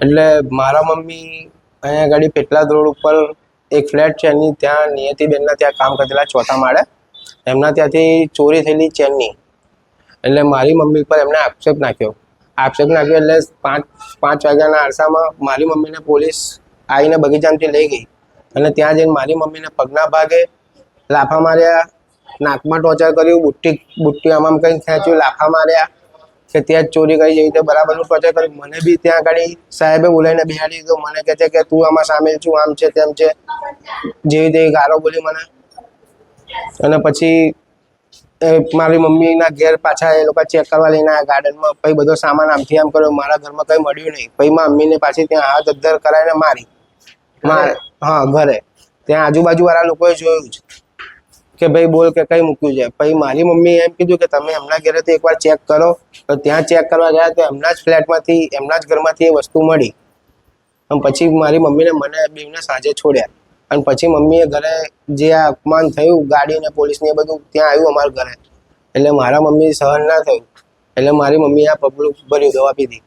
એટલે મારા મમ્મી અહીંયા આગળ પેટલાદ રોડ ઉપર એક ફ્લેટ છે એની ત્યાં નિયતિબેનના ત્યાં કામ કરતા ચોથા માળે એમના ત્યાંથી ચોરી થયેલી ચેનની એટલે મારી મમ્મી પર એમણે આક્ષેપ નાખ્યો એટલે પાંચ વાગ્યાના આરસામાં મારી મમ્મીને પોલીસ આવીને બગીચામાંથી લઈ ગઈ અને ત્યાં જઈને મારી મમ્મીને પગના ભાગે લાફા માર્યા, નાકમાં ટોર્ચર કર્યું, બુટ્ટી આમ કંઈ ખેંચ્યું, લાફા માર્યા કે ત્યાં જ ચોરી કરી જેવી રીતે બરાબરનું ટોર્ચર કર્યું. મને બી ત્યાં આગળ સાહેબે બોલાવીને બિહાડી દીધો. મને કહે છે કે તું આમાં સામેલ છું, આમ છે તેમ છે, જેવી તેવી ગાળો બોલી મને. અને પછી મારી મમ્મીના ઘેર પાછા એ લોકો ચેક કરવા લઈને આવ્યા ગાર્ડનમાં. પછી બધો સામાન આમથી આમ કર્યો. મારા ઘરમાં કંઈ મળ્યું નહીં. પછી મારા મમ્મીને પાછી ત્યાં હાથ અદ્ધર કરાવીને મારી. હા, ઘરે. ત્યાં આજુબાજુવાળા લોકોએ જોયું જ કે ભાઈ બોલ કે કઈ મૂક્યું છે. પછી મારી મમ્મી એમ કીધું કે તમે એમના ઘરેથી એકવાર ચેક કરો. તો ત્યાં ચેક કરવા ગયા તો એમના જ ફ્લેટમાંથી એમના જ ઘરમાંથી એ વસ્તુ મળી. અને પછી મારી મમ્મીને મને બેવને સાંજે છોડ્યા. અને પછી મમ્મીએ ઘરે જે આ અપમાન થયું ગાડી ને પોલીસને એ બધું ત્યાં આવ્યું અમારા ઘરે એટલે મારા મમ્મી સહન ના થયું એટલે મારી મમ્મીએ આ પગલું ભર્યું, દવા પીધી.